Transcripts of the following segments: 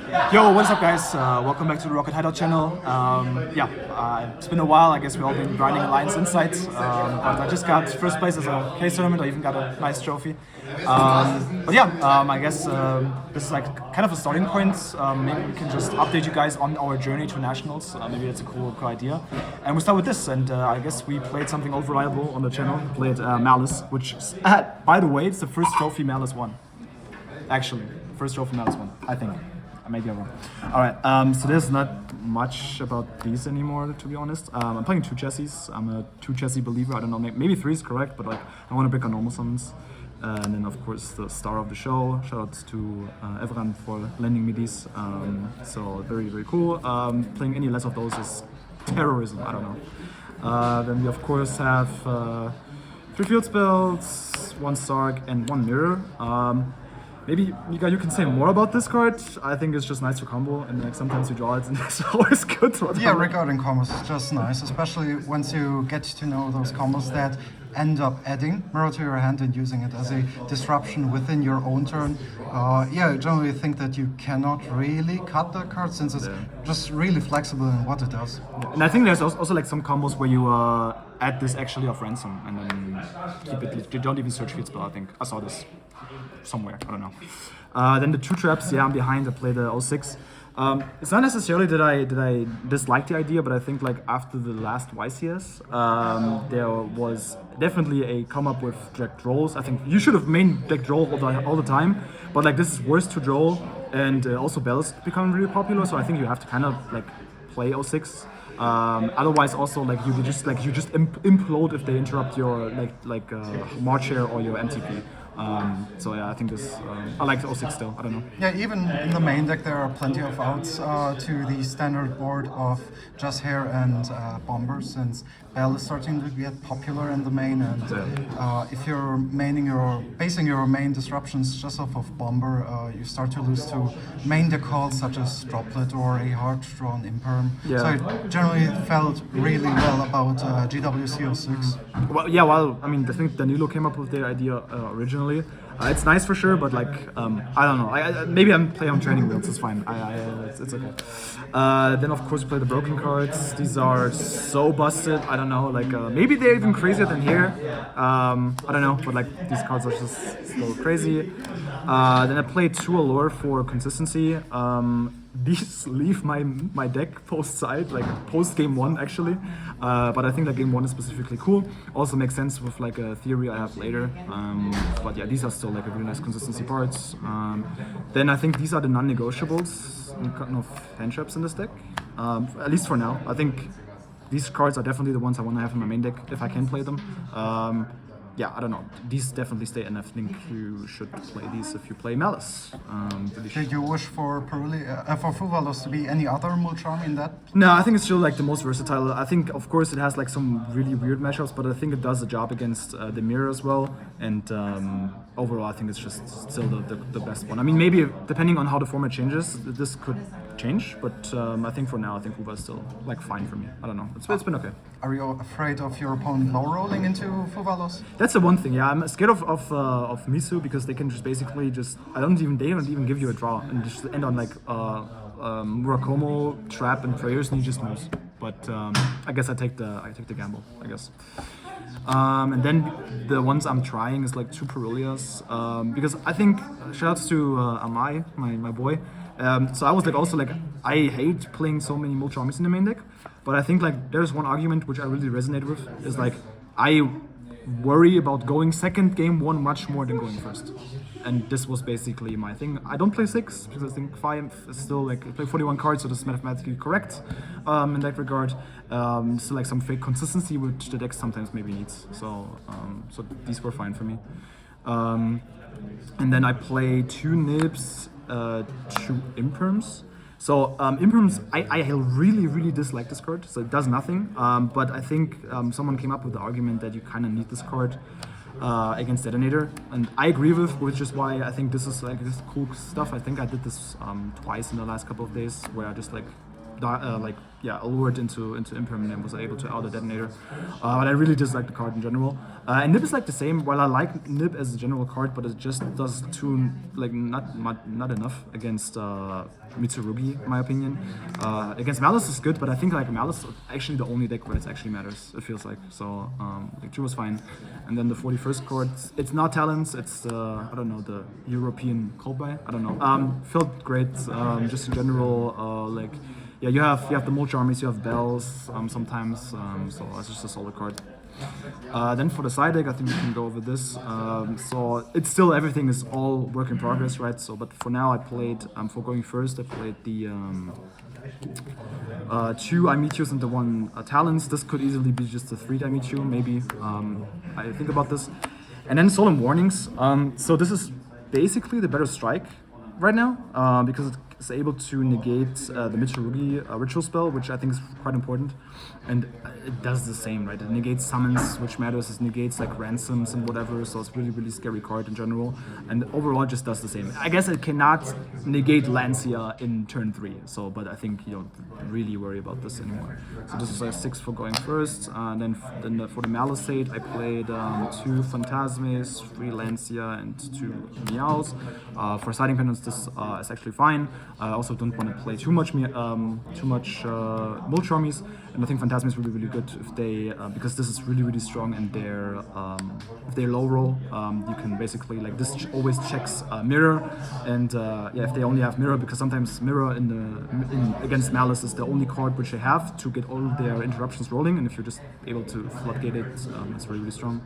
Yo, what's up, guys? Welcome back to the Rocket Hideout channel. It's been a while. I guess we've all been grinding Alliance Insights, but I just got first place as a case tournament. I even got a nice trophy. I guess this is like kind of a starting point. Maybe we can just update you guys on our journey to nationals. Maybe that's a cool idea. And we start with this. And I guess we played something old reliable on the channel. We played Malice, which, by the way, it's the first trophy Malice won. Actually, first trophy Malice won, I think. Maybe I'm wrong. Alright, so there's not much about these anymore, to be honest. I'm playing two chassis. I'm a two chassis believer. I don't know, maybe three is correct, but like I want to pick on normal summons. And then of course the star of the show. Shoutouts to Evran for lending me these. So very, very cool. Playing any less of those is terrorism, I don't know. Then we of course have 3 field spells, 1 Stark and 1 Mirror. Maybe you can say more about this card. I think it's just nice to combo, and like sometimes you draw it, and it's always good. Yeah, regarding combos, it's just nice, especially once you get to know those combos that end up adding Mirror to your hand and using it as a disruption within your own turn. I generally think that you cannot really cut the card since it's just really flexible in what it does. Yeah. And I think there's also like some combos where you add this actually off ransom and then keep it. You don't even search field spell. I think I saw this somewhere, I don't know. Then the 2 traps, I'm behind. I play the 06. It's not necessarily that I dislike the idea, but I think like after the last YCS, there was definitely a come up with decked rolls. I think you should have main decked roll all the time, but like this is worse to draw, and also Bells become really popular. So I think you have to kind of like play 06. Otherwise, also like you just implode if they interrupt your March Hare or your MTP. I think this. I like the 06 still. I don't know. Yeah, even in the main deck there are plenty of outs to the standard board of just Hare and Bomber, since Bell is starting to get popular in the main, and if you're basing your main disruptions just off of Bomber, you start to lose to main deck calls such as Droplet or a hard-drawn Imperm. Yeah. So I generally felt really well about GWC06. Well, I mean, I think Danilo came up with the idea originally. It's nice for sure, but like I don't know. Maybe I'm playing on training wheels. It's fine. It's okay. Then of course we play the broken cards. These are so busted. I don't know. Like maybe they're even crazier than here. I don't know. But like these cards are just so crazy. Then I play 2 Allure for consistency. These leave my deck post side, like post game 1 actually, but I think that game 1 is specifically cool. Also makes sense with like a theory I have later. But yeah, these are still like a really nice consistency parts. Then I think these are the non-negotiables. No hand traps in this deck, at least for now. I think these cards are definitely the ones I want to have in my main deck if I can play them. I don't know. These definitely stay, and I think you should play these if you play Malice. Did you wish for Fuvalos to be any other Mulcharm in that? No, I think it's still like the most versatile. I think, of course, it has like some really weird matchups, but I think it does the job against the Mirror as well. And overall, I think it's just still the best one. I mean, maybe depending on how the format changes, this could change. But I think for now, I think Fuva is still like fine for me. I don't know. It's been okay. Are you afraid of your opponent low rolling into Fuvalos? That's the one thing. Yeah, I'm scared of Misu because they can just basically they don't even give you a draw and just end on like Murakomo, Trap, and Prayers, and you just lose. But I guess I take the gamble, I guess. And then the ones I'm trying is like 2 Perilias, because I think shoutouts to Amai, my boy. So I was like also like I hate playing so many multi armies in the main deck, but I think like there's one argument which I really resonate with is like I worry about going second game 1 much more than going first, and this was basically my thing. I don't play 6 because I think 5 is still like I play 41 cards, so this is mathematically correct in that regard. Still like some fake consistency which the deck sometimes maybe needs. So these were fine for me. And then I play 2 Nibs, 2 Imperms. So Imperms, I really dislike this card, so it does nothing. But I think someone came up with the argument that you kind of need this card against Detonator, and I agree with, which is why I think this is like this cool stuff. I think I did this twice in the last couple of days, where I just like allured into impermanent and was able to out a detonator. But I really dislike the card in general. And Nib is like the same. While I like Nib as a general card, but it just does not enough against Mitsurugi, in my opinion. Against Malice is good, but I think like Malice is actually the only deck where it actually matters. It feels like so. Like 2 was fine, and then the 41st card. It's not talents. It's I don't know, the European Kolbai. I don't know. Felt great. Just in general, like. Yeah, you have the mulch armies, you have bells sometimes, so it's just a solid card. Then for the side deck, I think we can go over this. So it's still, everything is all work in progress, right? So, but for now I played, for going first, I played the 2 Imetius and the 1 Talents. This could easily be just a 3 Imetiu, maybe. I think about this. And then Solemn Warnings. So this is basically the better strike right now, because it's able to negate the Mitsurugi ritual spell, which I think is quite important, and it does the same, right? It negates summons, which matters. It negates like ransoms and whatever, so it's really scary card in general, and overall it just does the same. I guess it cannot negate Lancia in turn 3, so but I think you don't really worry about this anymore. So this is a 6 for going first, and then for the Malice I played 2 Phantasmes, 3 Lancia, and 2 Meows. For siding pendants, this is actually fine. I also don't want to play too much mulch armies, and I think Phantasm is really good if they because this is really strong, and if they low roll, you can basically like this always checks mirror, and if they only have mirror, because sometimes mirror against Malice is the only card which they have to get all their interruptions rolling, and if you're just able to floodgate it, it's really strong.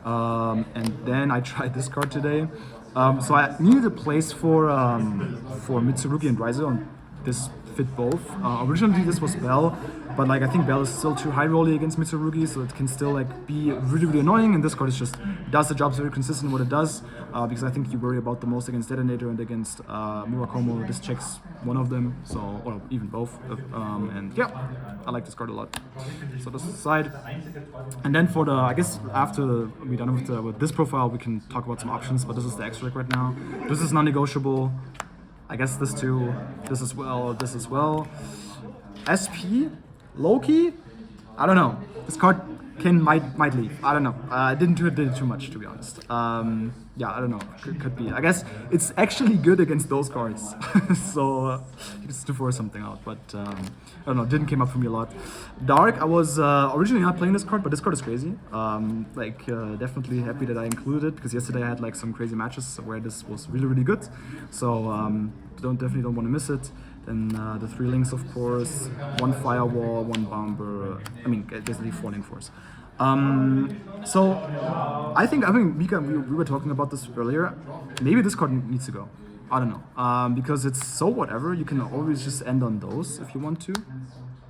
And then I tried this card today. So I needed a place for Mitsurugi and Riser, and this fit both. Originally this was Bell, but like I think Bell is still too high rolly against Mitsurugi, so it can still like be really annoying, and this card is just does the job very consistent what it does, because I think you worry about the most against Detonator and against Murakomo. This checks one of them, so or even both, and yeah, I like this card a lot. So this is the side, and then for the, I guess after we're done with this profile, we can talk about some options, but this is the X deck right now. This is non-negotiable. I guess this too, this as well. SP, Loki, I don't know. This card might leave. I don't know. Didn't do it too much, to be honest. Yeah, I don't know. Could be. I guess it's actually good against those cards. So you can still force something out, but I don't know. Didn't came up for me a lot. Dark, I was originally not playing this card, but this card is crazy. Definitely happy that I included it, because yesterday I had like some crazy matches where this was really good. So definitely don't want to miss it. Then the 3 links, of course, 1 firewall, 1 bomber. I mean, basically 4 link force. So I think Mika, we were talking about this earlier. Maybe this card needs to go. I don't know, because it's so whatever. You can always just end on those if you want to,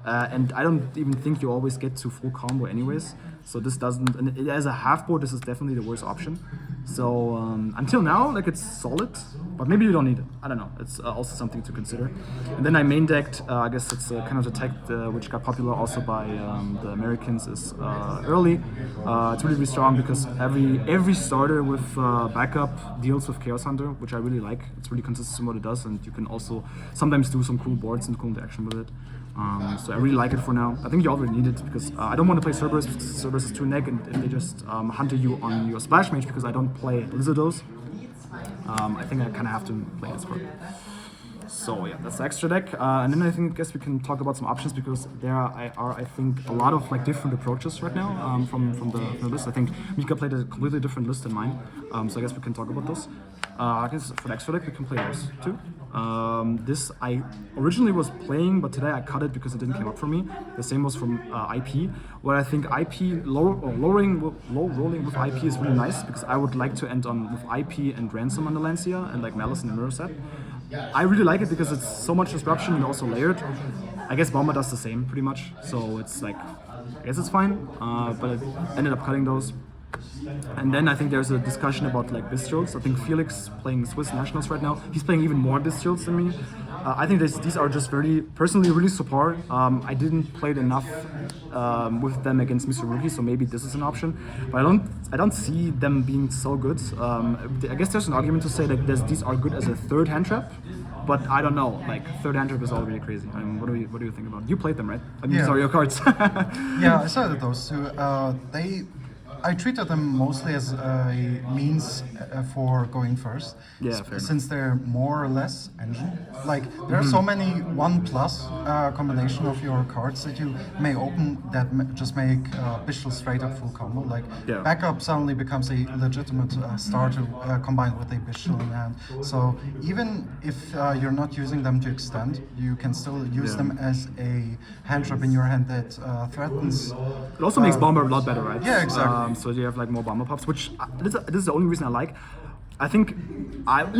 and I don't even think you always get to full combo anyways. So this doesn't, and as a half board, this is definitely the worst option. So until now, like it's solid, but maybe you don't need it. I don't know. It's also something to consider. And then I main decked. I guess it's kind of the tech which got popular also by the Americans is early. It's really strong because every starter with backup deals with Chaos Hunter, which I really like. It's really consistent in what it does, and you can also sometimes do some cool boards and cool interaction with it. So I really like it for now. I think you already need it because I don't want to play Cerberus. Cerberus is too neg, and they just hunter you on your Splash Mage because I don't play Lizardos. I think I kind of have to play this card. So yeah, that's the extra deck. And then I guess we can talk about some options because there are I think a lot of like different approaches right now from the list. I think Mika played a completely different list than mine. So I guess we can talk about those. I guess for the extra deck we can play those too. This I originally was playing, but today I cut it because it didn't come up for me. The same was from IP, where I think IP low rolling with IP is really nice because I would like to end on with IP and Ransom on the Lancia and like Malice in the mirror set. I really like it because it's so much disruption and also layered. I guess Bomber does the same pretty much, so it's like, I guess it's fine, but I ended up cutting those. And then I think there's a discussion about like Bystials. I think Felix playing Swiss Nationals right now, he's playing even more Bystials than me. I think these are just personally really subpar. I didn't play it enough with them against Mitsurugi, so maybe this is an option. But I don't see them being so good. I guess there's an argument to say that these are good as a third hand trap, but I don't know. Like third hand trap is all really crazy. I mean, what do you think about it? You played them, right? I mean, Yeah. sorry, your cards. Yeah, I started those two. I treated them mostly as a means for going first. Yeah, fair enough. Since they're more or less engine. Like there are so many 1+ combination of your cards that you may open that just make Bystial straight up full combo. Like Yeah. backup suddenly becomes a legitimate star to combine with a Bystial in hand. So even if you're not using them to extend, you can still use them as a hand trap in your hand that threatens. It also makes Bomber a lot better, right? Yeah, exactly. So you have like more Bomber pops, which this is the only reason I like. I think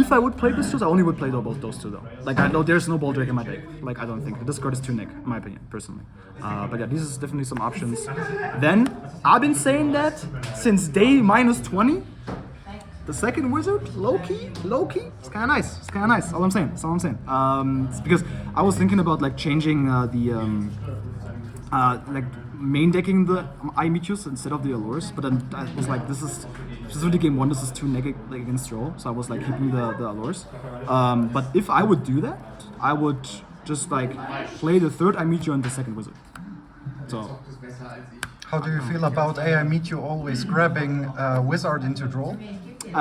if I would play Bystials, I only would play both those two though. Like I know there's no Ball Drake in my deck. Like I don't think this card is too nick, in my opinion, personally. But yeah, these is definitely some options. Then I've been saying that since day -20. The second wizard, low key, it's kind of nice. It's kind of nice. All I'm saying. It's because I was thinking about like changing like main decking the I-Meteors instead of the Allures, but then I was like, this is specifically game 1. This is too negative like, against roll, so I was like keeping the Allures. But if I would do that, I would just like play the third I-Meteor and the second wizard. So. How do you feel about AI Meet You always grabbing Wizard into draw?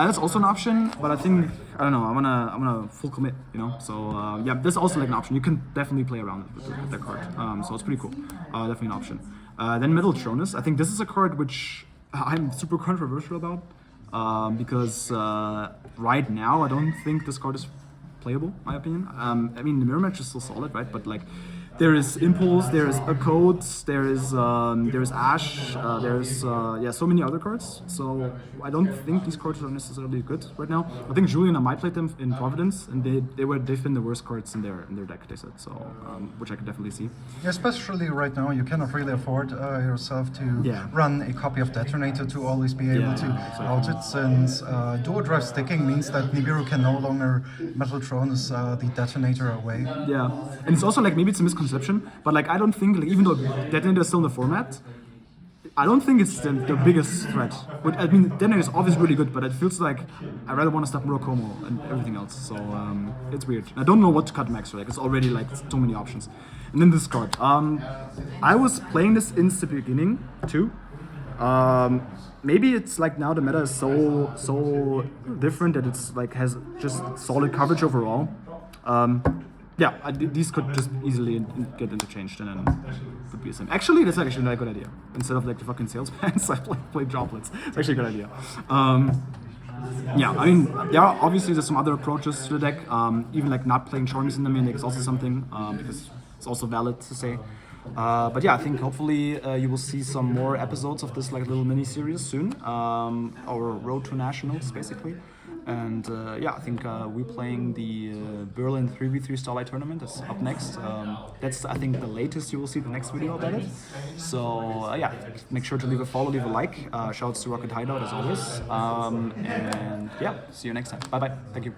That's also an option, but I think I don't know. I'm gonna full commit, you know. So yeah, that's also like an option. You can definitely play around it with that card. So it's pretty cool. Definitely an option. Then Metal Tronus. I think this is a card which I'm super controversial about because right now I don't think this card is playable. In my opinion. I mean the mirror match is still solid, right? But like. There is Impulse, there is a Code, there is Ash, there's so many other cards. So I don't think these cards are necessarily good right now. I think Julian and I played them in Providence, and they've been the worst cards in their deck. They said so, which I could definitely see. Yeah, especially right now, you cannot really afford yourself to run a copy of Detonator to always be able to out it, since dual drive sticking means that Nibiru can no longer Metal Tronus the Detonator away. Yeah, and it's also like maybe it's a misconception. But like I don't think like even though Detonator is still in the format, I don't think it's the biggest threat. But I mean Detonator is obviously really good, but it feels like I rather want to stop Murokomo and everything else. So it's weird. I don't know what to cut max for. Like it's already like so many options. And then this card. I was playing this in the beginning too. Maybe it's like now the meta is so different that it's like has just solid coverage overall. Yeah, these could just easily get interchanged and then it would be the same. Actually, that's actually not a good idea. Instead of like the fucking sales pants, I play droplets. It's actually a good idea. Yeah, I mean, obviously there's some other approaches to the deck. Even like not playing Charmies in the main deck is also something because it's also valid to say. But yeah, I think hopefully you will see some more episodes of this like little mini series soon. Our Road to Nationals, basically. And yeah, I think we're playing the Berlin 3v3 Starlight Tournament. That's up next. That's, I think, the latest you will see the next video about it. So yeah, make sure to leave a follow, leave a like. Shoutouts to Rocket Hideout as always. And yeah, see you next time. Bye bye. Thank you.